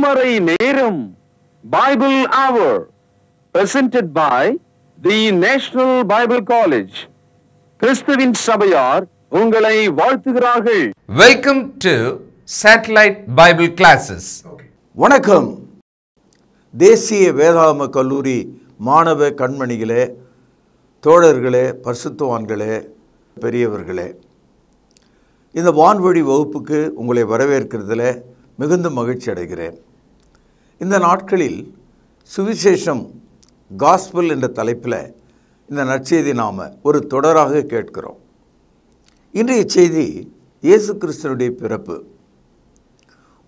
திருமறை நேரம் Bible Hour presented by the National Bible College. கிறிஸ்துவின் சபையார் உங்களை வாழ்த்துகிறார்கள். Welcome to Satellite Bible Classes. வணக்கம். தேசிய வேதாகம கல்லூரி மாணவ கண்மணிகளே, தோழர்களே, பரிசுத்தவான்களே, பெரியவர்களே, இந்த வான்வழி வகுப்புக்கு உங்களை வரவேற்கிறதுல மிகுந்த மகிழ்ச்சி அடைகிறேன். இந்த நாட்களில் சுவிசேஷம் காஸ்பல் என்ற தலைப்பில் இந்த நற்செய்தி நாம் ஒரு தொடராக கேட்கிறோம். இன்றைய செய்தி இயேசு கிறிஸ்துவினுடைய பிறப்பு.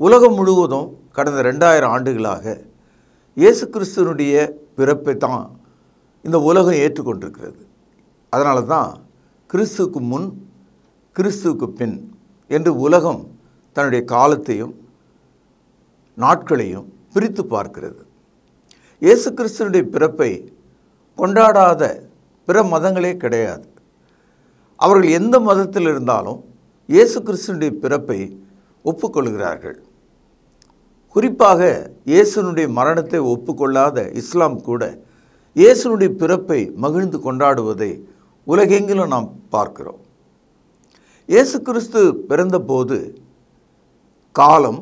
உலகம் முழுவதும் கடந்த 2000 ஆண்டுகளாக இயேசு கிறிஸ்துவனுடைய பிறப்பை தான் இந்த உலகம் ஏற்றுக்கொண்டிருக்கிறது. அதனால தான் கிறிஸ்துவுக்கு முன் கிறிஸ்துவுக்கு பின் என்று உலகம் தன்னுடைய காலத்தையும் நாட்களையும் பிரித்து பார்க்கிறது. இயேசு கிறிஸ்துவனுடைய பிறப்பை கொண்டாடாத பிற மதங்களே கிடையாது. அவர்கள் எந்த மதத்தில் இருந்தாலும் இயேசு கிறிஸ்துவனுடைய பிறப்பை ஒப்புக்கொள்கிறார்கள். குறிப்பாக இயேசுனுடைய மரணத்தை ஒப்புக்கொள்ளாத இஸ்லாம் கூட இயேசுனுடைய பிறப்பை மகிழ்ந்து கொண்டாடுவதை உலகெங்கிலும் நாம் பார்க்கிறோம். இயேசு கிறிஸ்து பிறந்தபோது காலம்,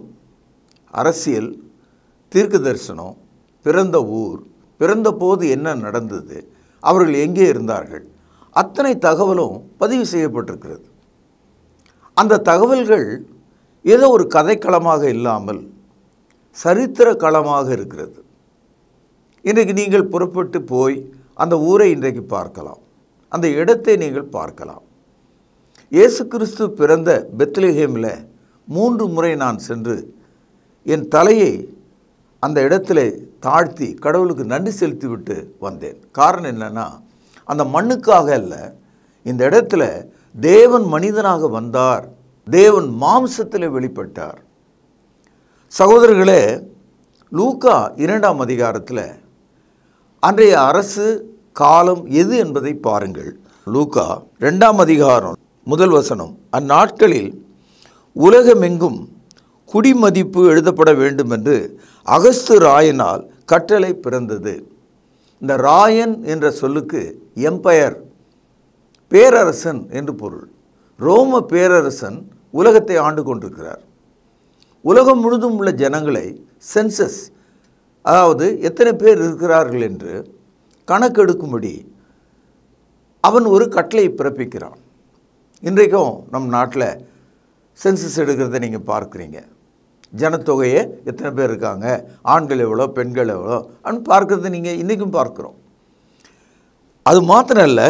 அரசியல், தீர்க்க தரிசனம், பிறந்த ஊர், பிறந்தபோது என்ன நடந்தது, அவர்கள் எங்கே இருந்தார்கள், அத்தனை தகவலும் பதிவு செய்யப்பட்டிருக்கிறது. அந்த தகவல்கள் ஏதோ ஒரு கதைக்களமாக இல்லாமல் சரித்திர களமாக இருக்கிறது. இன்றைக்கு நீங்கள் புறப்பட்டு போய் அந்த ஊரை இன்றைக்கு பார்க்கலாம், அந்த இடத்தை நீங்கள் பார்க்கலாம். இயேசு கிறிஸ்து பிறந்த பெத்லெஹேமில் 3 முறை நான் சென்று என் தலையை அந்த இடத்துல தாழ்த்தி கடவுளுக்கு நன்றி செலுத்திவிட்டு வந்தேன். காரணம் என்னென்னா, அந்த மண்ணுக்காக அல்ல, இந்த இடத்துல தேவன் மனிதனாக வந்தார், தேவன் மாம்சத்தில் வெளிப்பட்டார். சகோதரர்களே, லூக்கா 2ஆம் அதிகாரத்தில் அன்றைய அரசு காலம் எது என்பதை பாருங்கள். லூக்கா 2ஆம் அதிகாரம் 1 வசனம். அந்நாட்களில் உலகமெங்கும் குடிமதிப்பு எழுதப்பட வேண்டும் என்று அகஸ்து ராயனால் கட்டளை பிறந்தது. இந்த ராயன் என்ற சொல்லுக்கு எம்பயர், பேரரசன் என்று பொருள். ரோம பேரரசன் உலகத்தை ஆண்டு கொண்டிருக்கிறார். உலகம் முழுதும் உள்ள ஜனங்களை சென்சஸ், அதாவது எத்தனை பேர் இருக்கிறார்கள் என்று கணக்கெடுக்கும்படி அவன் ஒரு கட்டளை பிறப்பிக்கிறான். இன்றைக்கும் நம் நாட்டில் சென்சஸ் எடுக்கிறத நீங்கள் பார்க்குறீங்க. ஜனத்தொகையை எத்தனை பேர் இருக்காங்க, ஆண்கள் எவ்வளோ, பெண்கள் எவ்வளோ அப்படின்னு பார்க்குறத நீங்கள் இன்றைக்கும் பார்க்குறோம். அது மாத்திரம் இல்லை,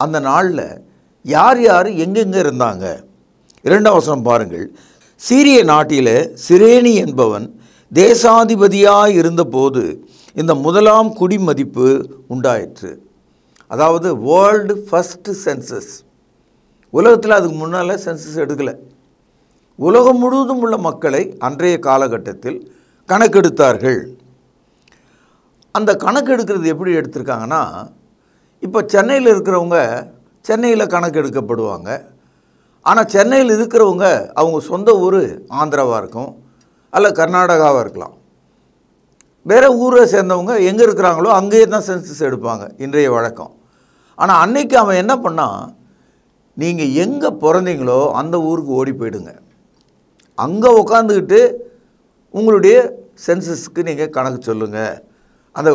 அந்த நாளில் யார் யார் எங்கெங்கே இருந்தாங்க. 2ஆம் வசனம் பாருங்கள். சீரிய நாட்டில் சிரேனி என்பவன் தேசாதிபதியாக இருந்தபோது இந்த முதலாம் குடிமதிப்பு உண்டாயிற்று. அதாவது வேர்ல்டு ஃபஸ்ட்டு சென்சஸ். உலகத்தில் அதுக்கு முன்னால் சென்சஸ் எடுக்கலை. உலகம் முழுவதும் உள்ள மக்களை அன்றைய காலகட்டத்தில் கணக்கெடுத்தார்கள். அந்த கணக்கெடுக்கிறது எப்படி எடுத்திருக்காங்கன்னா, இப்போ சென்னையில் இருக்கிறவங்க சென்னையில் கணக்கெடுக்கப்படுவாங்க. ஆனால் சென்னையில் இருக்கிறவங்க அவங்க சொந்த ஊர் ஆந்திராவாக இருக்கும், அல்ல கர்நாடகாவாக இருக்கலாம். வேறு ஊரை சேர்ந்தவங்க எங்கே இருக்கிறாங்களோ அங்கேயே தான் சென்சஸ் எடுப்பாங்க, இன்றைய வழக்கம். ஆனால் அன்னைக்கு அவன் என்ன பண்ணால், நீங்கள் எங்கே பிறந்தீங்களோ அந்த ஊருக்கு ஓடி போயிடுங்க, அங்கே உட்காந்துக்கிட்டு உங்களுடைய சென்சஸ்க்கு நீங்கள் கணக்கு சொல்லுங்கள், அந்த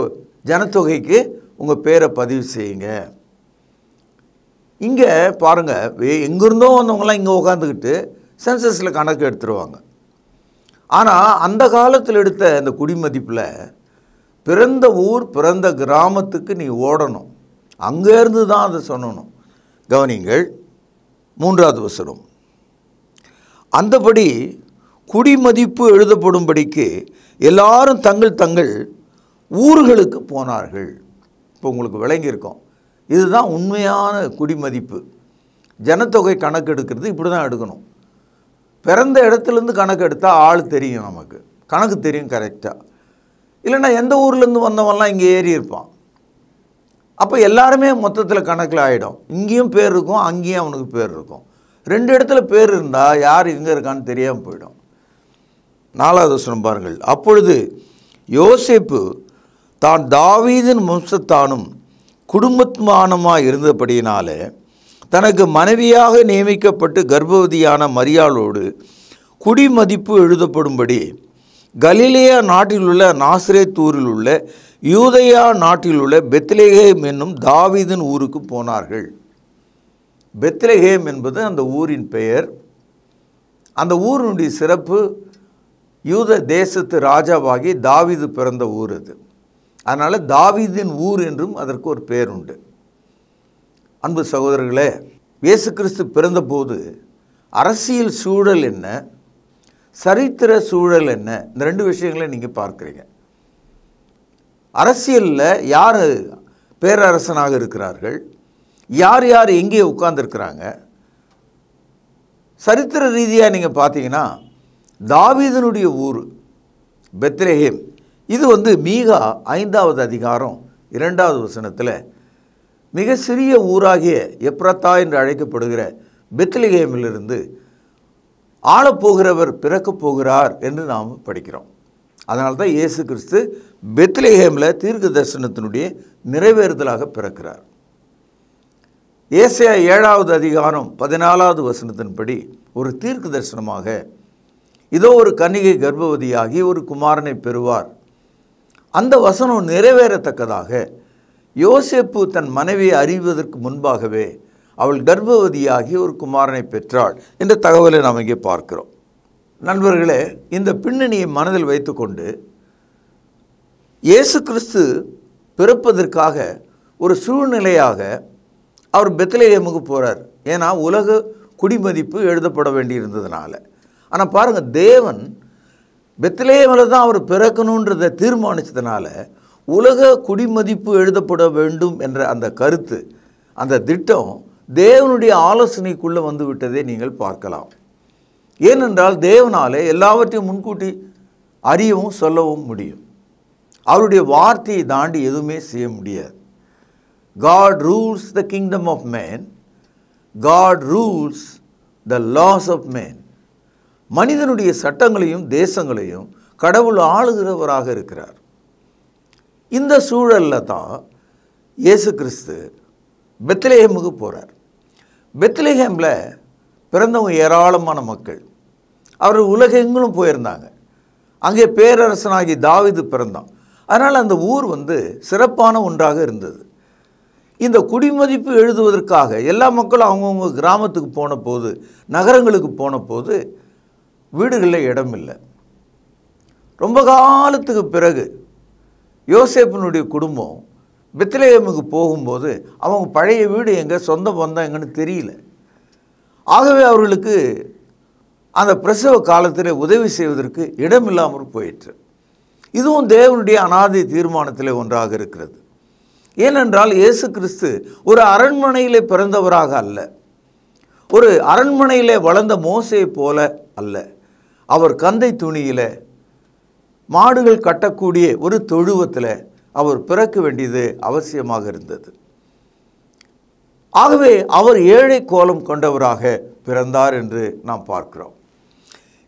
ஜனத்தொகைக்கு உங்கள் பேரை பதிவு செய்யுங்க. இங்கே பாருங்கள், எங்கேருந்தோ வந்தவங்களாம் இங்கே உட்காந்துக்கிட்டு சென்சஸில் கணக்கு எடுத்துருவாங்க. ஆனால் அந்த காலத்தில் எடுத்த அந்த குடிமதிப்பில் பிறந்த ஊர், பிறந்த கிராமத்துக்கு நீ ஓடணும், அங்கேருந்து தான் அதை சொல்லணும். கவனிங்கள் 3வது வசனம். அந்தபடி குடிமதிப்பு எழுதப்படும்படிக்கு எல்லாரும் தங்கள் தங்கள் ஊர்களுக்கு போனார்கள். இப்போ உங்களுக்கு விளங்கியிருக்கும், இதுதான் உண்மையான குடிமதிப்பு. ஜனத்தொகை கணக்கு எடுக்கிறது இப்படி தான் எடுக்கணும். பிறந்த இடத்துலேருந்து கணக்கு எடுத்தால் ஆள் தெரியும், நமக்கு கணக்கு தெரியும் கரெக்டாக. இல்லைன்னா எந்த ஊர்லேருந்து வந்தவன்லாம் இங்கே ஏறி இருப்பான். அப்போ எல்லாருமே மொத்தத்தில் கணக்கில் ஆகிடும். இங்கேயும் பேர் இருக்கும், அங்கேயும் அவனுக்கு பேர் இருக்கும். 2 இடத்துல பேர் இருந்தால் யார் எங்கே இருக்கான்னு தெரியாமல் போயிடும். 4வது வசனம் பாருங்கள். அப்பொழுது யோசேப்பு தான் தாவீதின் வம்சத்தானும் குடும்பமானமாய் இருந்தபடியினாலே தனக்கு மனைவியாக நியமிக்கப்பட்டு கர்ப்பவதியான மரியாளோடு குடிமதிப்பு எழுதப்படும்படி கலிலேயா நாட்டில் உள்ள நாசரேத் ஊரில் உள்ள யூதேயா நாட்டில் உள்ள பெத்லெகேம் என்னும் தாவீதின் ஊருக்கு போனார்கள். பெத்லெகேம் என்பது அந்த ஊரின் பெயர். அந்த ஊரினுடைய சிறப்பு, யூத தேசத்து ராஜாவாகி தாவீது பிறந்த ஊர் அது. அதனால் தாவீதின் ஊர் என்றும் அதற்கு ஒரு பெயர் உண்டு. அன்பு சகோதரர்களே, இயேசு கிறிஸ்து பிறந்தபோது அரசியல் சூழல் என்ன, சரித்திர சூழல் என்ன, இந்த 2 விஷயங்களை நீங்கள் பார்க்குறீங்க. அரசியலில் யார் பேரரசனாக இருக்கிறார்கள், யார் யார் எங்கே உட்கார்ந்துருக்கிறாங்க. சரித்திர ரீதியாக நீங்கள் பார்த்தீங்கன்னா தாவீதினுடைய ஊர் பெத்லெகேம், இது மீகா 5வது அதிகாரம் 2வது வசனத்தில் மிக சிறிய ஊராகிய எப்ரத்தா என்று அழைக்கப்படுகிற பெத்லெகேமிலிருந்து ஆளப்போகிறவர் பிறக்கப் போகிறார் என்று நாம் படிக்கிறோம். அதனால தான் இயேசு கிறிஸ்து பெத்லெகேமில் தீர்க்க தரிசனத்தினுடைய நிறைவேறுதலாக பிறக்கிறார். ஏசாயா 7வது அதிகாரம் 14வது வசனத்தின்படி ஒரு தீர்க்க தரிசனமாக, இதோ ஒரு கன்னிகை கர்ப்பவதியாகி ஒரு குமாரனை பெறுவார். அந்த வசனம் நிறைவேறத்தக்கதாக யோசேப்பு தன் மனைவியை அறிவதற்கு முன்பாகவே அவள் கர்ப்பவதியாகி ஒரு குமாரனை பெற்றாள் என்ற தகவலை நாம் இங்கே பார்க்கிறோம். நண்பர்களே, இந்த பின்னணியை மனதில் வைத்துக்கொண்டு இயேசு கிறிஸ்து பிறப்பதற்காக ஒரு சூழ்நிலையாக அவர் பெத்லெகேமுக்கு போகிறார். ஏன்னா உலக குடிமதிப்பு எழுதப்பட வேண்டியிருந்ததுனால. ஆனால் பாருங்கள், தேவன் பெத்லெகேமில் தான் அவர் பிறக்கணுன்றதை தீர்மானித்ததுனால உலக குடிமதிப்பு எழுதப்பட வேண்டும் என்ற அந்த கருத்து, அந்த திட்டம் தேவனுடைய ஆலோசனைக்குள்ளே வந்து விட்டதை நீங்கள் பார்க்கலாம். ஏனென்றால் தேவனாலே எல்லாவற்றையும் முன்கூட்டி அறியவும் சொல்லவும் முடியும். அவருடைய வார்த்தையை தாண்டி எதுவுமே செய்ய முடியாது. God rules the kingdom of man. God rules the laws of man. மனிதனுடைய சட்டங்களையும் தேசங்களையும் கடவுள் ஆளுகிறவராக இருக்கிறார். இந்த சூழலில் தான் இயேசு கிறிஸ்து பெத்லெகேமுக்கு போகிறார். பெத்லெகேமில் பிறந்தவங்க ஏராளமான மக்கள். அவர் உலகெங்கிலும் போயிருந்தாங்க. அங்கே பேரரசனாகி தாவீது பிறந்தான். அதனால் அந்த ஊர் சிறப்பான ஒன்றாக இருந்தது. இந்த குடிமதிப்பு எழுதுவதற்காக எல்லா மக்களும் அவங்கவுங்க கிராமத்துக்கு போன போது, நகரங்களுக்கு போன போது வீடுகளில் இடம் இல்லை. ரொம்ப காலத்துக்கு பிறகு யோசேப்பினுடைய குடும்பம் பெத்லெகேமுக்கு போகும்போது அவங்க பழைய வீடு எங்கே, சொந்த பந்தம் எங்கன்னு தெரியல. ஆகவே அவர்களுக்கு அந்த பிரசவ காலத்தில் உதவி செய்வதற்கு இடம் இல்லாமல் போயிற்று. இதுவும் தேவனுடைய அநாதி தீர்மானத்தில் ஒன்றாக இருக்கிறது. ஏனென்றால் இயேசு கிறிஸ்து ஒரு அரண்மனையிலே பிறந்தவராக அல்ல, ஒரு அரண்மனையிலே வளர்ந்த மோசையை போல அல்ல. அவர் கந்தை துணியில் மாடுகள் கட்டக்கூடிய ஒரு தொழுவத்தில் அவர் பிறக்க வேண்டியது அவசியமாக இருந்தது. ஆகவே அவர் ஏழை கோலம் கொண்டவராக பிறந்தார் என்று நாம் பார்க்கிறோம்.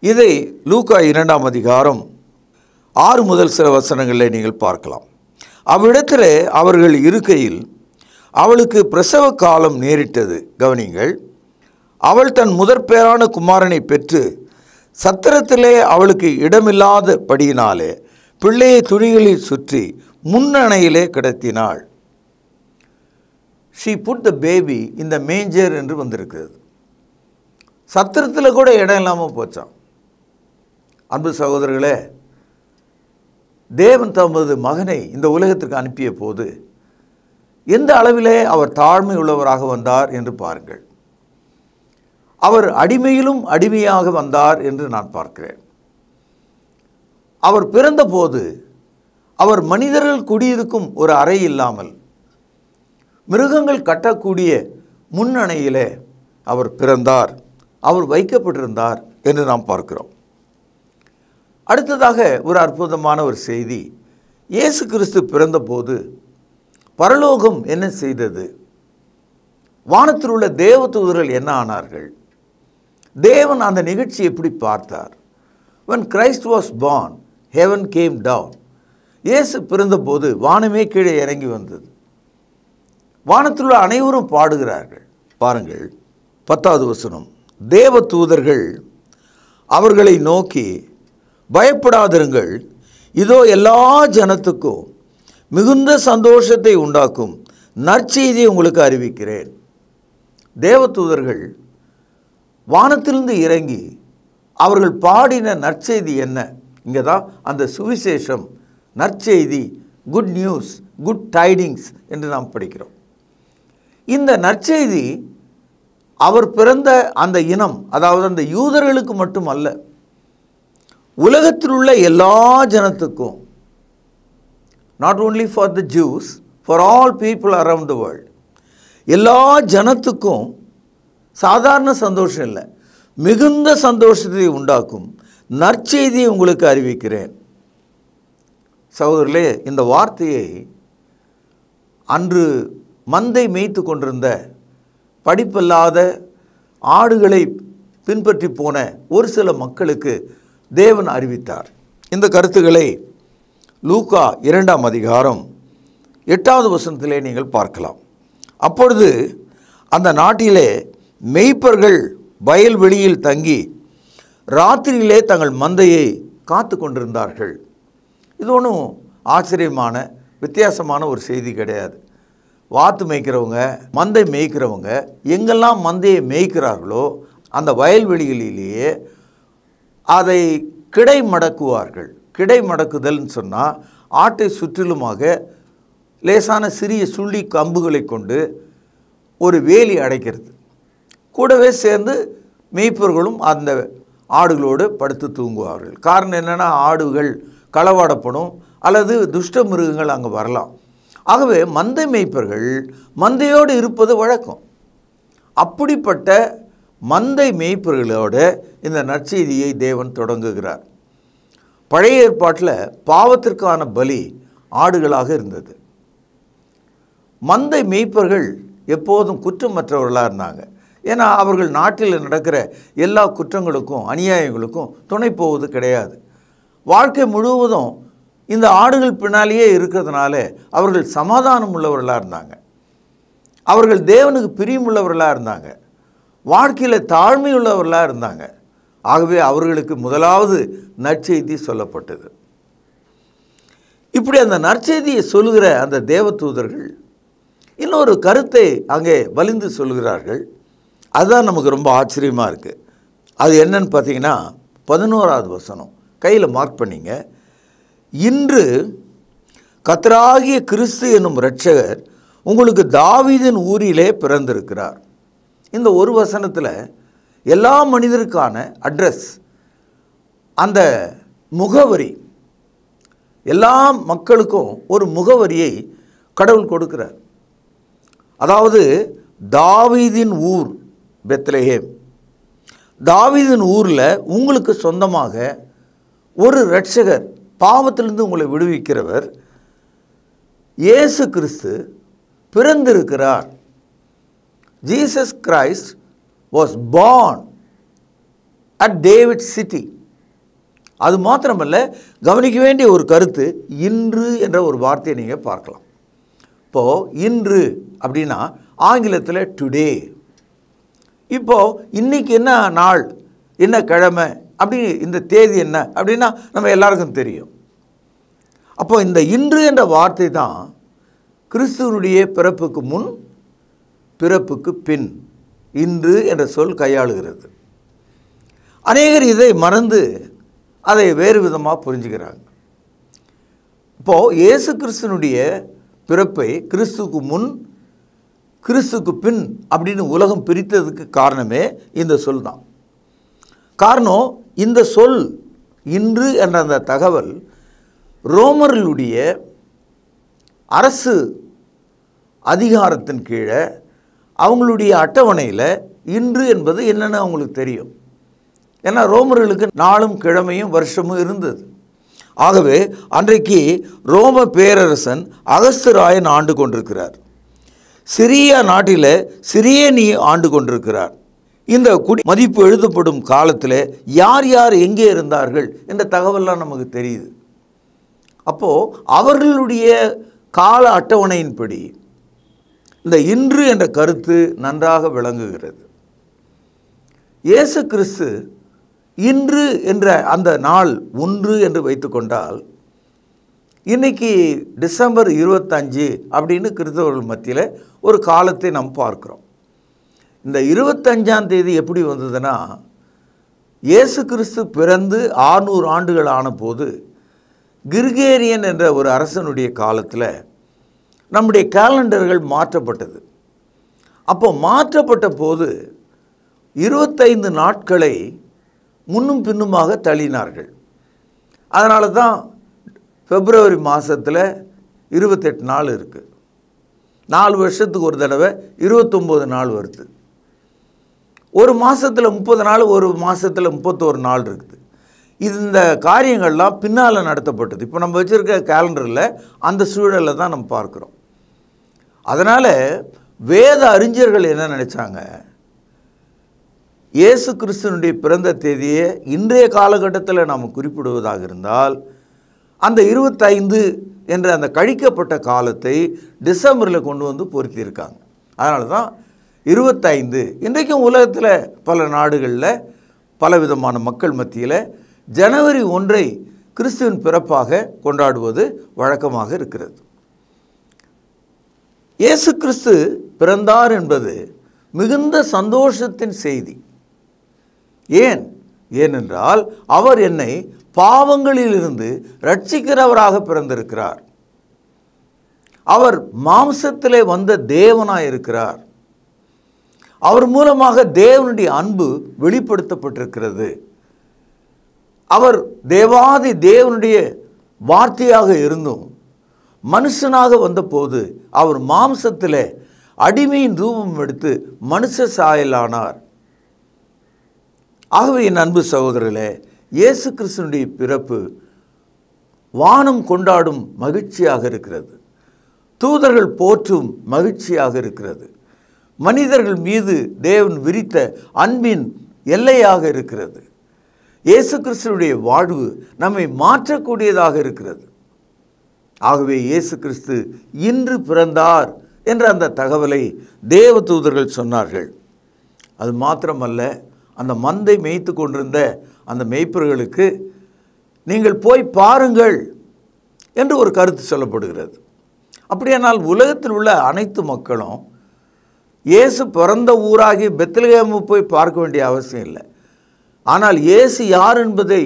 இதை லூக்கா 2ஆம் அதிகாரம் 6 முதல் சில வசனங்களில் நீங்கள் பார்க்கலாம். அவ்விடத்தில் அவர்கள் இருக்கையில் அவளுக்கு பிரசவ காலம் நேரிட்டது. கவனிங்கள், அவள் தன் முதற்பேரான குமாரனை பெற்று சத்திரத்திலே அவளுக்கு இடமில்லாத படியினாலே பிள்ளையை துணிகளில் சுற்றி முன்னணையிலே கிடத்தினாள். She put the baby in the manger என்று வந்திருக்கிறது. சத்திரத்தில் கூட இடம் இல்லாமல் போச்சான். அன்பு சகோதரர்களே, தேவன் தமது மகனை இந்த உலகத்திற்கு அனுப்பிய போது எந்த அளவிலே அவர் தாழ்மை உள்ளவராக வந்தார் என்று பாருங்கள். அவர் அடிமையிலும் அடிமையாக வந்தார் என்று நான் பார்க்கிறேன். அவர் பிறந்தபோது அவர் மனிதர்கள் குடியிருக்கும் ஒரு அறை இல்லாமல் மிருகங்கள் கட்டக்கூடிய முன்னணையிலே அவர் பிறந்தார், அவர் வைக்கப்பட்டிருந்தார் என்று நாம் பார்க்கிறோம். அடுத்ததாக ஒரு அற்புதமான ஒரு செய்தி, இயேசு கிறிஸ்து பிறந்தபோது பரலோகம் என்ன செய்தது? வானத்தில் உள்ள தேவதூதர்கள் என்ன ஆனார்கள்? தேவன் அந்த நிகழ்ச்சியை எப்படி பார்த்தார்? when Christ was born, heaven came down. இயேசு பிறந்தபோது வானமே கீழே இறங்கி வந்தது. வானத்தில் அனைவரும் பாடுகிறார்கள். பாருங்கள் 10வது வசனம். தேவ தூதர்கள் அவர்களை நோக்கி, பயப்படாதிருங்கள், இதோ எல்லா ஜனத்துக்கும் மிகுந்த சந்தோஷத்தை உண்டாக்கும் நற்செய்தியை உங்களுக்கு அறிவிக்கிறேன். தேவ தூதர்கள் வானத்திலிருந்து இறங்கி அவர்கள் பாடின நற்செய்தி என்ன? இங்கே தான் அந்த சுவிசேஷம், நற்செய்தி, குட் நியூஸ், குட் டைடிங்ஸ் என்று நாம் படிக்கிறோம். இந்த நற்செய்தி அவர் பிறந்த அந்த இனம், அதாவது அந்த யூதர்களுக்கு மட்டுமல்ல, உலகத்தில் உள்ள எல்லா ஜனத்துக்கும், not only for the Jews, for all people around the world, எல்லா ஜனத்துக்கும் சாதாரண சந்தோஷம் இல்லை, மிகுந்த சந்தோஷத்தை உண்டாக்கும் நற்செய்தியை உங்களுக்கு அறிவிக்கிறேன். சகோதரர்களே, இந்த வார்த்தையை அன்று மந்தை மேய்த்து கொண்டிருந்த படிப்பில்லாத ஆடுகளை பின்பற்றி போன ஒரு சில மக்களுக்கு தேவன் அறிவித்தார். இந்த கருத்துக்களை லூக்கா 2ஆம் அதிகாரம் 8வது வசனத்திலே நீங்கள் பார்க்கலாம். அப்பொழுது அந்த நாட்டிலே மேய்ப்பர்கள் வயல்வெளியில் தங்கி ராத்திரியிலே தங்கள் மந்தையை காத்து கொண்டிருந்தார்கள். இது ஒன்றும் ஆச்சரியமான வித்தியாசமான ஒரு செய்தி கிடையாது. வாத்து மேய்க்கிறவங்க, மந்தை மேய்க்கிறவங்க எங்கெல்லாம் மந்தையை மேய்க்கிறார்களோ அந்த வயல்வெளிகளிலேயே அதை கிடை மடக்குவார்கள். கிடை மடக்குதல்னு சொன்னால் ஆட்டை சுற்றிலுமாக லேசான சிறிய சுள்ளி கம்புகளை கொண்டு ஒரு வேலி அடைக்கிறது. கூடவே சேர்ந்து மேய்ப்பர்களும் அந்த ஆடுகளோடு படுத்து தூங்குவார்கள். காரணம் என்னென்னா, ஆடுகள் களவாடப்படும் அல்லது துஷ்ட மிருகங்கள் அங்கே வரலாம். ஆகவே மந்தை மேய்ப்பர்கள் மந்தையோடு இருப்பது வழக்கம். அப்படிப்பட்ட மந்தை மேய்ப்பர்களோடு இந்த நற்செய்தியை தேவன் தொடங்குகிறார். பழைய ஏற்பாட்டில் பாவத்திற்கான பலி ஆடுகளாக இருந்தது. மந்தை மேய்ப்பர்கள் எப்போதும் குற்றமற்றவர்களாக இருந்தாங்க. ஏன்னா அவர்கள் நாட்டில் நடக்கிற எல்லா குற்றங்களுக்கும் அநியாயங்களுக்கும் துணை போவது கிடையாது. வாழ்க்கை முழுவதும் இந்த ஆடுகள் பின்னாலேயே இருக்கிறதுனால அவர்கள் சமாதானம் உள்ளவர்களாக இருந்தாங்க. அவர்கள் தேவனுக்கு பிரியமுள்ளவர்களாக இருந்தாங்க. வாழ்க்கையில் தாழ்மை உள்ளவர்களாக இருந்தாங்க. ஆகவே அவர்களுக்கு முதலாவது நற்செய்தி சொல்லப்பட்டது. இப்படி அந்த நற்செய்தியை சொல்லுகிற அந்த தேவதூதர்கள் இன்னொரு கருத்தை அங்கே வலிந்து சொல்கிறார்கள். அதுதான் நமக்கு ரொம்ப ஆச்சரியமாக இருக்குது. அது என்னன்னு பார்த்தீங்கன்னா 11வது வசனம், கையில் மார்க் பண்ணிங்க. இன்று கர்த்தராகிய கிறிஸ்து என்னும் இரட்சகர் உங்களுக்கு தாவீதின் ஊரிலே பிறந்திருக்கிறார். இந்த ஒரு வசனத்தில் எல்லா மனிதருக்கான அட்ரஸ், அந்த முகவரி, எல்லா மக்களுக்கும் ஒரு முகவரியை கடவுள் கொடுக்கிறார். அதாவது தாவீதின் ஊர் பெத்லெஹேம், தாவீதின் ஊரில் உங்களுக்கு சொந்தமாக ஒரு இரட்சகர், பாவத்திலிருந்து உங்களை விடுவிக்கிறவர் இயேசு கிறிஸ்து பிறந்திருக்கிறார். Jesus Christ was born at David city. அது மாத்திரமல்ல, கவனிக்க வேண்டிய ஒரு கருத்து, இன்று என்ற ஒரு வார்த்தையை நீங்கள் பார்க்கலாம். இப்போது இன்று அப்படின்னா ஆங்கிலத்தில் டுடே. இப்போது இன்றைக்கி என்ன நாள், என்ன கிழமை, அப்படி இந்த தேதி என்ன அப்படின்னா நம்ம எல்லாருக்கும் தெரியும். அப்போது இந்த இன்று என்ற வார்த்தை தான் கிறிஸ்துவனுடைய பிறப்புக்கு முன், பிறப்புக்கு பின் இன்று என்ற சொல் கையாளுகிறது. அநேகர் இதை மறந்து அதை வேறு விதமாக புரிஞ்சுக்கிறாங்க. இப்போது இயேசு கிறிஸ்துவனுடைய பிறப்பை கிறிஸ்துவுக்கு முன், கிறிஸ்துக்கு பின் அப்படின்னு உலகம் பிரித்ததுக்கு காரணமே இந்த சொல் தான். காரணம், இந்த சொல் இன்று என்ற அந்த தகவல் ரோமர்களுடைய அரசு அதிகாரத்தின் கீழே அவங்களுடைய அட்டவணையில் இன்று என்பது என்னென்னு அவங்களுக்கு தெரியும். ஏன்னா ரோமர்களுக்கு நாளும் கிழமையும் வருஷமும் இருந்தது. ஆகவே அன்றைக்கு ரோம பேரரசன் அகஸ்தராயன் ஆண்டு கொண்டிருக்கிறார். சிரியா நாட்டில் சிரியனி ஆண்டு கொண்டிருக்கிறார். இந்த குடி மதிப்பு எழுதப்படும் காலத்தில் யார் யார் எங்கே இருந்தார்கள் என்ற தகவல்லாம் நமக்கு தெரியுது. அப்போது அவர்களுடைய கால அட்டவணையின்படி இந்த இன்று என்ற கருத்து நன்றாக விளங்குகிறது. இயேசு கிறிஸ்து இன்று என்ற அந்த நாள் 1 என்று வைத்துக்கொண்டால், இன்றைக்கி டிசம்பர் 25 அப்படின்னு கிறிஸ்தவர்கள் மத்தியில் ஒரு காலத்தை நாம் பார்க்குறோம். இந்த 25ஆம் தேதி எப்படி வந்ததுன்னா, இயேசு கிறிஸ்து பிறந்து 600 ஆண்டுகள் ஆன போது கிர்கேரியன் என்ற ஒரு அரசனுடைய காலத்தில் நம்முடைய கேலண்டர்கள் மாற்றப்பட்டது. அப்போ மாற்றப்பட்ட போது 25 நாட்களை முன்னும் பின்னுமாக தள்ளினார்கள். அதனால தான் பிப்ரவரி மாதத்தில் 28 நாள் இருக்குது. 4 வருஷத்துக்கு ஒரு தடவை 29 நாள் வருது. ஒரு மாதத்தில் 30 நாள், ஒரு மாதத்தில் 31 நாள் இருக்குது. இந்த காரியங்கள்லாம் பின்னால் நடத்தப்பட்டது. இப்போ நம்ம வச்சுருக்க கேலண்டரில் அந்த சூழலில் தான் நம்ம பார்க்குறோம். அதனால் வேத அறிஞர்கள் என்ன நினச்சாங்க, இயேசு கிறிஸ்துவனுடைய பிறந்த தேதியை இன்றைய காலகட்டத்தில் நாம் குறிப்பிடுவதாக இருந்தால் அந்த 25 என்ற அந்த கழிக்கப்பட்ட காலத்தை டிசம்பரில் கொண்டு வந்து பொருத்தியிருக்காங்க. அதனால தான் 25 இன்றைக்கும் உலகத்தில் பல நாடுகளில் பலவிதமான மக்கள் மத்தியில் ஜனவரி 1 கிறிஸ்துவின் பிறப்பாக கொண்டாடுவது வழக்கமாக இருக்கிறது. இயேசு கிறிஸ்து பிறந்தார் என்பது மிகுந்த சந்தோஷத்தின் செய்தி. ஏனென்றால் அவர் என்னை பாவங்களிலிருந்து ரட்சிக்கிறவராக பிறந்திருக்கிறார். அவர் மாம்சத்திலே வந்த தேவனாய் இருக்கிறார். அவர் மூலமாக தேவனுடைய அன்பு வெளிப்படுத்தப்பட்டிருக்கிறது. அவர் தேவாதி தேவனுடைய வார்த்தையாக இருந்தும் மனுஷனாக வந்தபோது அவர் மாம்சத்தில் அடிமையின் ரூபம் எடுத்து மனுஷ சாயலானார். ஆகவே என் அன்பு சகோதரர்களே, இயேசு கிறிஸ்துவினுடைய பிறப்பு வானம் கொண்டாடும் மகிழ்ச்சியாக இருக்கிறது. தூதர்கள் போற்றும் மகிழ்ச்சியாக இருக்கிறது. மனிதர்கள் மீது தேவன் விரித்த அன்பின் எல்லையாக இருக்கிறது. இயேசு கிறிஸ்துவினுடைய வாழ்வு நம்மை மாற்றக்கூடியதாக இருக்கிறது. ஆகவே இயேசு கிறிஸ்து இன்று பிறந்தார் என்ற அந்த தகவலை தேவ தூதர்கள் சொன்னார்கள். அது மாத்திரமல்ல, அந்த மந்தை மேய்த்து கொண்டிருந்த அந்த மேய்ப்பர்களுக்கு நீங்கள் போய் பாருங்கள் என்று ஒரு கருத்து சொல்லப்படுகிறது. அப்படியானால் உலகத்தில் உள்ள அனைத்து மக்களும் இயேசு பிறந்த ஊராகி பெத்லகேமு போய் பார்க்க வேண்டிய அவசியம் இல்லை. ஆனால் இயேசு யார் என்பதை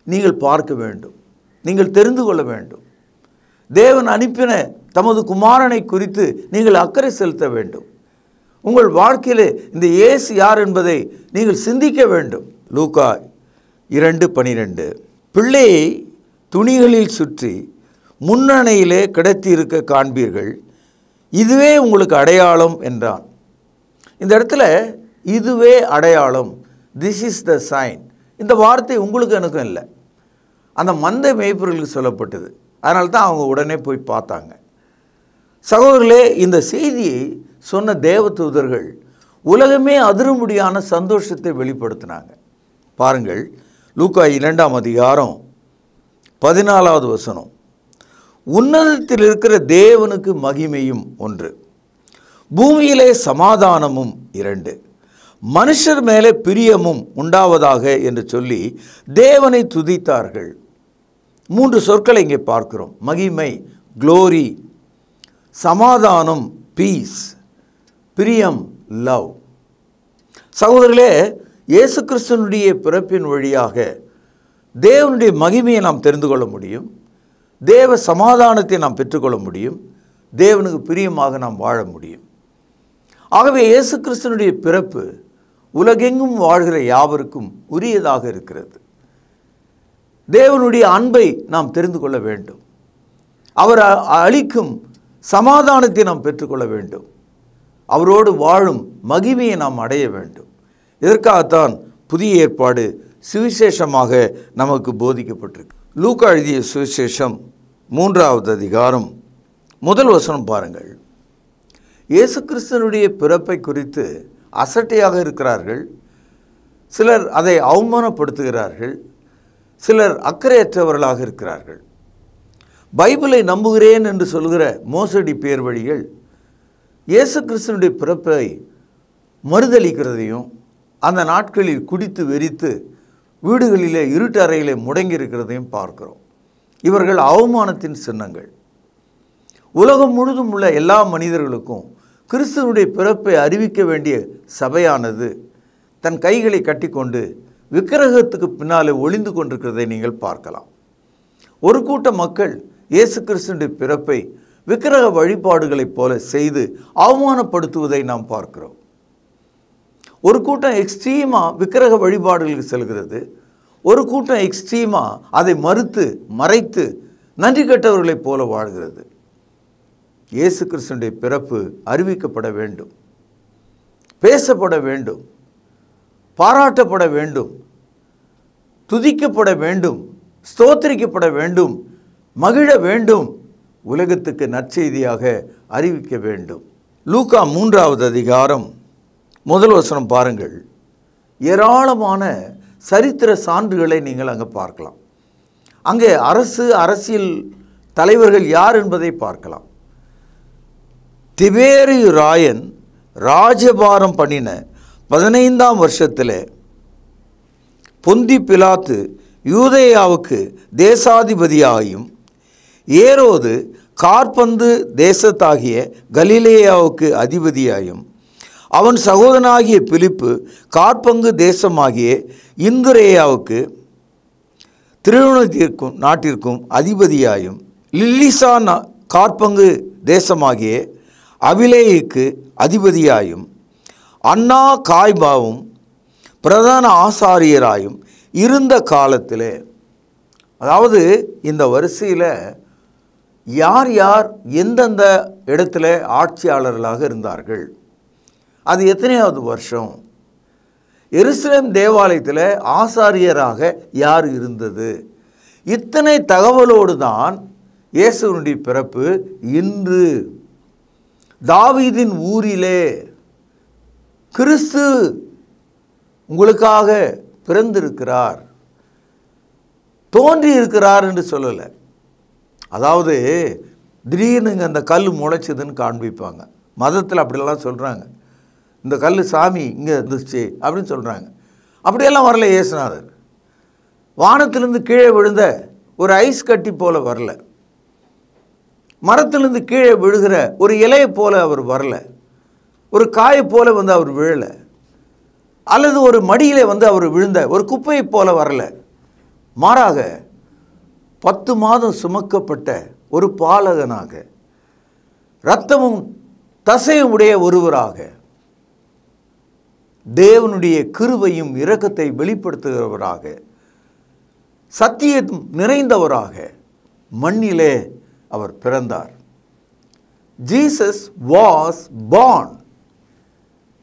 நீங்கள் பார்க்க வேண்டும், நீங்கள் தெரிந்து கொள்ள வேண்டும். தேவன் அனுப்பின தமது குமாரனை குறித்து நீங்கள் அக்கறை செலுத்த வேண்டும். உங்கள் வாழ்க்கையில் இந்த இயேசு யார் என்பதை நீங்கள் சிந்திக்க வேண்டும். லூக்கா 2:12 பிள்ளையை துணிகளில் சுற்றி முன்னணையிலே கிடத்தியிருக்க காண்பீர்கள், இதுவே உங்களுக்கு அடையாளம் என்றான். இந்த இடத்துல இதுவே அடையாளம், திஸ் இஸ் த சைன், இந்த வார்த்தை உங்களுக்கு எனக்கும் இல்லை, அந்த மந்தை மேய்ப்பர்களுக்கு சொல்லப்பட்டது. அதனால தான் அவங்க உடனே போய் பார்த்தாங்க. சகோதரர்களே, இந்த செய்தியை சொன்ன தேவதூதர்கள் உலகமே அதிரும்படியான சந்தோஷத்தை வெளிப்படுத்தினாங்க. பாருங்கள், லூக்கா 2ஆம் அதிகாரம் 14வது வசனம். உன்னதத்தில் இருக்கிற தேவனுக்கு மகிமையும் 1, பூமியிலே சமாதானமும் 2, மனுஷர் மேலே பிரியமும் உண்டாவதாக என்று சொல்லி தேவனை துதித்தார்கள். 3 சொற்களை இங்கே பார்க்கிறோம். மகிமை, க்ளோரி, சமாதானம், பீஸ், பிரியம், லவ். சகோதரர்களே, இயேசு கிறிஸ்துவனுடைய பிறப்பின் வழியாக தேவனுடைய மகிமையை நாம் தெரிந்து கொள்ள முடியும், தேவ சமாதானத்தை நாம் பெற்றுக்கொள்ள முடியும், தேவனுக்கு பிரியமாக நாம் வாழ முடியும். ஆகவே இயேசு கிறிஸ்துவனுடைய பிறப்பு உலகெங்கும் வாழ்கிற யாவருக்கும் உரியதாக இருக்கிறது. தேவனுடைய அன்பை நாம் தெரிந்து கொள்ள வேண்டும். அவர் அளிக்கும் சமாதானத்தை நாம் பெற்றுக்கொள்ள வேண்டும். அவரோடு வாழும் மகிமையை நாம் அடைய வேண்டும். இதற்காகத்தான் புதிய ஏற்பாடு சுவிசேஷமாக நமக்கு போதிக்கப்பட்டிருக்கு. லூக்கா எழுதிய சுவிசேஷம் 3வது அதிகாரம் 1 வசனம் பாருங்கள். இயேசு கிறிஸ்துவனுடைய பிறப்பை குறித்து அசட்டையாக இருக்கிறார்கள். சிலர் அதை அவமானப்படுத்துகிறார்கள், சிலர் அக்கறையற்றவர்களாக இருக்கிறார்கள். பைபிளை நம்புகிறேன் என்று சொல்கிற மோசடி பேர் வழிகள் இயேசு கிறிஸ்துவினுடைய பிறப்பை மறுதளிக்கிறதையும், அந்த நாட்களில் குடித்து வெறித்து வீடுகளிலே இருட்டு அறையிலே முடங்கி இருக்கிறதையும் பார்க்கிறோம். இவர்கள் அவமானத்தின் சின்னங்கள். உலகம் முழுதும் உள்ள எல்லா மனிதர்களுக்கும் கிறிஸ்துவனுடைய பிறப்பை அறிவிக்க வேண்டிய சபையானது தன் கைகளை கட்டிக்கொண்டு விக்கிரகத்துக்கு பின்னாலே ஒளிந்து கொண்டிருக்கிறதை நீங்கள் பார்க்கலாம். ஒரு கூட்ட மக்கள் இயேசு கிறிஸ்துவினுடைய பிறப்பை விக்கிரக வழிபாடுகளைப் போல செய்து அவமானப்படுத்துவதை நாம் பார்க்கிறோம். ஒரு கூட்டம் எக்ஸ்ட்ரீமாக விக்கிரக வழிபாடுகளுக்கு செல்கிறது, ஒரு கூட்டம் எக்ஸ்ட்ரீமாக அதை மறுத்து மறைத்து நன்றி கெட்டவர்களைப் போல வாழ்கிறது. இயேசு கிறிஸ்துவினுடைய பிறப்பு அறிவிக்கப்பட வேண்டும், பேசப்பட வேண்டும், பாராட்டப்பட வேண்டும், துதிக்கப்பட வேண்டும், ஸ்தோத்திரிக்கப்பட வேண்டும், மகிழ வேண்டும், உலகத்துக்கு நற்செய்தியாக அறிவிக்க வேண்டும். லூக்கா 3வது அதிகாரம் 1 வசனம் பாருங்கள். ஏராளமான சரித்திர சான்றுகளை நீங்கள் அங்கே பார்க்கலாம். அங்கே அரசியல் தலைவர்கள் யார் என்பதை பார்க்கலாம். திபேரியு ராயன் ராஜபாரம் பண்ணின 15ஆம் வருஷத்தில் பொந்தி பிலாத்து யூதேயாவுக்கு தேசாதிபதியாகியும் ஏரோது காற்பந்து தேசத்தாகிய கலிலேயாவுக்கு அதிபதியாயும் அவன் சகோதரனாகிய பிலிப்பு காற்பங்கு தேசமாகிய இந்துரேயாவுக்கு திருநத்திற்கும் நாட்டிற்கும் அதிபதியாயும் லில்லிசா காற்பங்கு தேசமாகிய அபிலேயுக்கு அதிபதியாயும் அன்னா காய்பாவும் பிரதான ஆசாரியராயும் இருந்த காலத்தில், அதாவது இந்த வரிசையில் யார் யார் எந்தெந்த இடத்துல ஆட்சியாளர்களாக இருந்தார்கள், அது எத்தனையாவது வருஷம், எருசலேம் தேவாலயத்தில் ஆசாரியராக யார் இருந்தது, இத்தனை தகவலோடு தான் இயேசுவினுடைய பிறப்பு இன்று தாவீதின் ஊரிலே கிறிஸ்து உங்களுக்காக பிறந்திருக்கிறார், தோன்றி இருக்கிறார் என்று சொல்லலை. அதாவது திடீர்னு அந்த கல் முளைச்சதுன்னு காண்பிப்பாங்க. மதத்தில் அப்படிலாம் சொல்கிறாங்க, இந்த கல் சாமி இங்கே இருந்துச்சு அப்படின்னு சொல்கிறாங்க. அப்படியெல்லாம் வரல. இயேசுநாதர் வானத்திலிருந்து கீழே விழுந்த ஒரு ஐஸ் கட்டி போல வரல, மரத்திலிருந்து கீழே விழுகிற ஒரு இலையை போல அவர் வரல, ஒரு காயை போல வந்து அவர் விழலை, அல்லது ஒரு மடியிலே வந்து அவர் விழுந்த ஒரு குப்பையை போல வரல. மாறாக 10 மாதம் சுமக்கப்பட்ட ஒரு பாலகனாக, இரத்தமும் தசையும் உடைய ஒருவராக, தேவனுடைய கிருபையும் இரக்கத்தை வெளிப்படுத்துகிறவராக, சத்தியம் நிறைந்தவராக மண்ணிலே அவர் பிறந்தார். Jesus was born.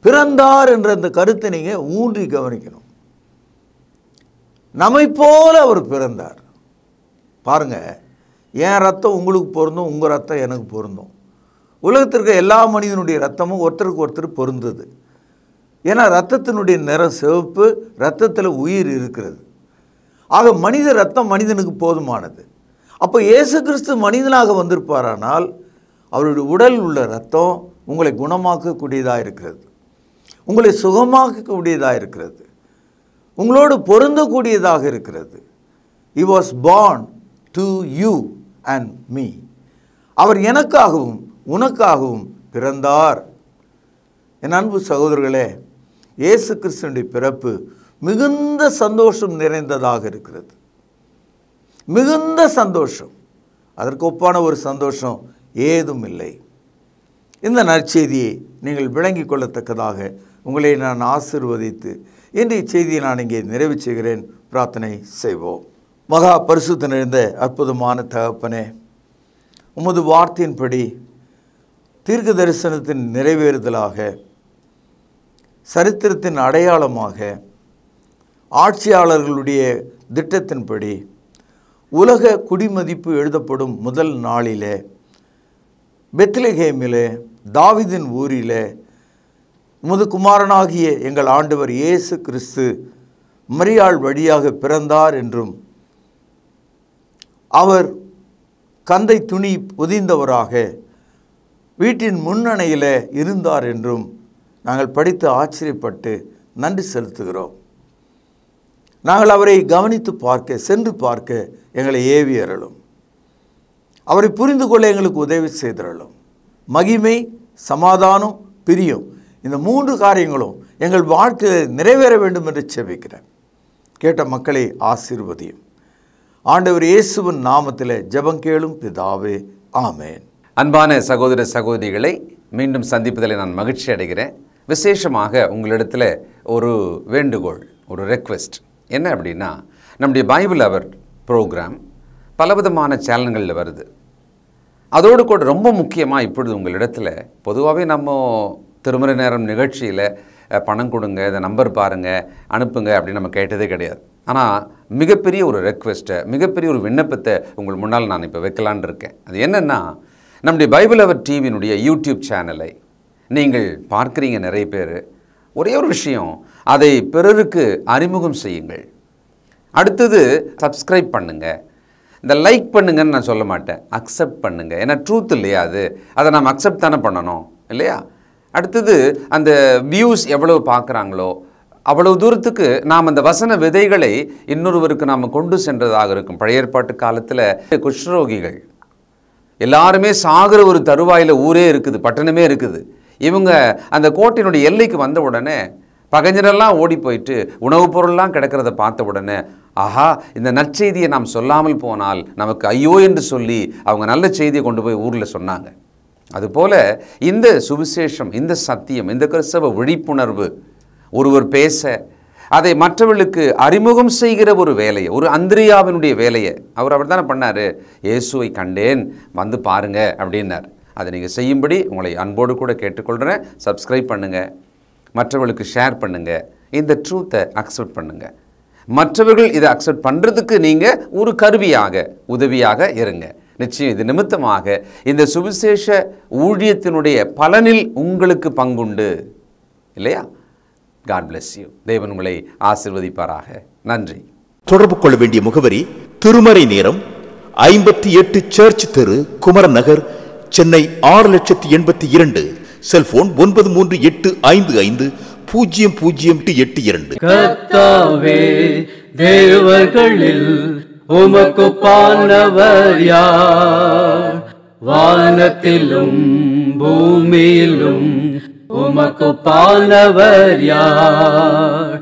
பிறந்தார் என்ற அந்த கருத்தை நீங்கள் ஊன்றி கவனிக்கணும். நம்மை போல அவர் பிறந்தார். பாருங்க, என் ரத்தம் உங்களுக்கு பொருந்தும், உங்கள் ரத்தம் எனக்கு பொருந்தும். உலகத்திற்கு எல்லா மனிதனுடைய ரத்தமும் ஒருத்தருக்கு ஒருத்தர் பொருந்தது. ஏன்னா ரத்தத்தினுடைய நிறம் சிவப்பு, ரத்தத்தில் உயிர் இருக்கிறது. ஆக மனித ரத்தம் மனிதனுக்கு போதுமானது. அப்போ இயேசு கிறிஸ்து மனிதனாக வந்திருப்பாரானால் அவருடைய உடல் உள்ள ரத்தம் உங்களை குணமாக்கக்கூடியதாக இருக்கிறது, உங்களை சுகமாக்கக்கூடியதாக இருக்கிறது, உங்களோடு பொருந்தக்கூடியதாக இருக்கிறது. He was born to you and me. அவர் எனக்காகவும் உனக்காகவும் பிறந்தார். என் அன்பு சகோதரர்களே, இயேசு கிறிஸ்துவினுடைய பிறப்பு மிகுந்த சந்தோஷம் நிறைந்ததாக இருக்கிறது. மிகுந்த சந்தோஷம். அதற்கு ஒப்பான ஒரு சந்தோஷம் ஏதும் இல்லை. இந்த நற்செய்தியை நீங்கள் விளங்கிக் கொள்ளத்தக்கதாக உங்களை நான் ஆசீர்வதித்து இன்றைய செய்தியை நான் இங்கே நிறைவு செய்கிறேன். பிரார்த்தனை செய்வோம். மகா பரிசுத்த நிறைந்த அற்புதமான தகப்பனே, உமது வார்த்தையின்படி தீர்க்க தரிசனத்தின் நிறைவேறுதலாக, சரித்திரத்தின் அடையாளமாக, ஆட்சியாளர்களுடைய திட்டத்தின்படி உலக குடிமதிப்பு எழுதப்படும் முதல் நாளிலே பெத்லகேமிலே தாவீதின் ஊரிலே உமது குமாரனாகிய எங்கள் ஆண்டவர் இயேசு கிறிஸ்து மரியாள் வழியாக பிறந்தார் என்றும் அவர் கந்தை துணி பொதிந்தவராக வீட்டின் முன்னணையில் இருந்தார் என்றும் நாங்கள் படித்து ஆச்சரியப்பட்டு நன்றி செலுத்துகிறோம். நாங்கள் அவரை கவனித்து பார்க்க, சென்று பார்க்க எங்களை ஏவி அருளும். அவரை புரிந்து கொள்ள எங்களுக்கு உதவி செய்திருளும். மகிமை, சமாதானம், பிரியம், இந்த 3 காரியங்களும் எங்கள் வாழ்க்கையில் நிறைவேற வேண்டும் என்று செபிக்கிறேன். கேட்ட மக்களை ஆசீர்வதியும். ஆண்டவர் இயேசுவின் நாமத்தில் ஜெபம் கேளும் பிதாவே, ஆமேன். அன்பான சகோதர சகோதரிகளை மீண்டும் சந்திப்பதில் நான் மகிழ்ச்சி அடைகிறேன். விசேஷமாக உங்களிடத்தில் ஒரு வேண்டுகோள், ஒரு ரெக்வெஸ்ட் என்ன அப்படின்னா, நம்முடைய பைபிள் அவர் ப்ரோக்ராம் பலவிதமான சேனல்களில் வருது. அதோடு கூட ரொம்ப முக்கியமாக இப்பொழுது உங்களிடத்தில் பொதுவாகவே நம்ம திருமறை நேரம் நிகழ்ச்சியில் பணம் கொடுங்க, இந்த நம்பர் பாருங்கள், அனுப்புங்க அப்படின்னு நம்ம கேட்டதே கிடையாது. ஆனால் மிகப்பெரிய ஒரு ரெக்வெஸ்ட்டை, மிகப்பெரிய ஒரு விண்ணப்பத்தை உங்கள் முன்னால் நான் இப்போ வைக்கலான் இருக்கேன். அது என்னென்னா, நம்முடைய பைபிள் அவர் டிவியினுடைய யூடியூப் சேனலை நீங்கள் பார்க்குறீங்க நிறைய பேர். ஒரே ஒரு விஷயம், அதை பிறருக்கு அறிமுகம் செய்யுங்கள். அடுத்தது சப்ஸ்கிரைப் பண்ணுங்கள். இந்த லைக் பண்ணுங்கன்னு நான் சொல்ல மாட்டேன், அக்செப்ட் பண்ணுங்கள். ஏன்னா ட்ரூத் இல்லையா அது, அதை நாம் அக்செப்ட் தானே பண்ணணும் இல்லையா? அடுத்தது அந்த வியூஸ் எவ்வளவு பார்க்குறாங்களோ அவ்வளவு தூரத்துக்கு நாம் அந்த வசன விதைகளை இன்னொருவருக்கு நாம் கொண்டு சென்றதாக இருக்கும். பழைய ஏற்பாட்டு காலத்தில் குஷ்ரோகிகள் எல்லாருமே சாகிற ஒரு தருவாயில் ஊரே இருக்குது, பட்டணமே இருக்குது. இவங்க அந்த கோட்டையினுடைய எல்லைக்கு வந்த உடனே பகைஞரெல்லாம் ஓடி போயிட்டு உணவுப் பொருள்லாம் கிடக்கிறத பார்த்த உடனே, ஆஹா, இந்த நற்செய்தியை நாம் சொல்லாமல் போனால் நமக்கு ஐயோ என்று சொல்லி அவங்க நல்ல செய்தியை கொண்டு போய் ஊரில் சொன்னாங்க. அதுபோல் இந்த சுவிசேஷம், இந்த சத்தியம், இந்த கிறிஸ்தவ விழிப்புணர்வு ஒருவர் பேச, அதை மற்றவர்களுக்கு அறிமுகம் செய்கிற ஒரு வேலையை, ஒரு அந்திரியாவினுடைய வேலையை அவர் தானே பண்ணார். இயேசுவை கண்டேன், வந்து பாருங்க அப்படின்னார். அதை நீங்கள் செய்யும்படி உங்களை அன்போடு கூட கேட்டுக்கொள்கிறேன். சப்ஸ்கிரைப் பண்ணுங்கள், மற்றவர்களுக்கு ஷேர் பண்ணுங்கள், இந்த ட்ரூத்தை அக்செப்ட் பண்ணுங்கள். மற்றவர்கள் இதை அக்செப்ட் பண்ணுறதுக்கு நீங்கள் ஒரு கருவியாக, உதவியாக இருங்க. நிச்சயம் இது நிமித்தமாக இந்த சுவிசேஷ ஊழியத்தினுடைய பலனில் உங்களுக்கு பங்குண்டு இல்லையா? God bless you. தேவன் உங்களை ஆசீர்வதிப்பாராக. நன்றி. தொடர்பு கொள்ள வேண்டிய முகவரி: திருமறை நேரம், 58 சர்ச் தெரு, குமரன் நகர், சென்னை 6082. செல்போன் 9385500882. கர்த்தாவே, தேவர்களில் உமக்குப்பானவர் யார்? வானத்திலும் பூமியிலும் உமக்குப்பானவர் யார்?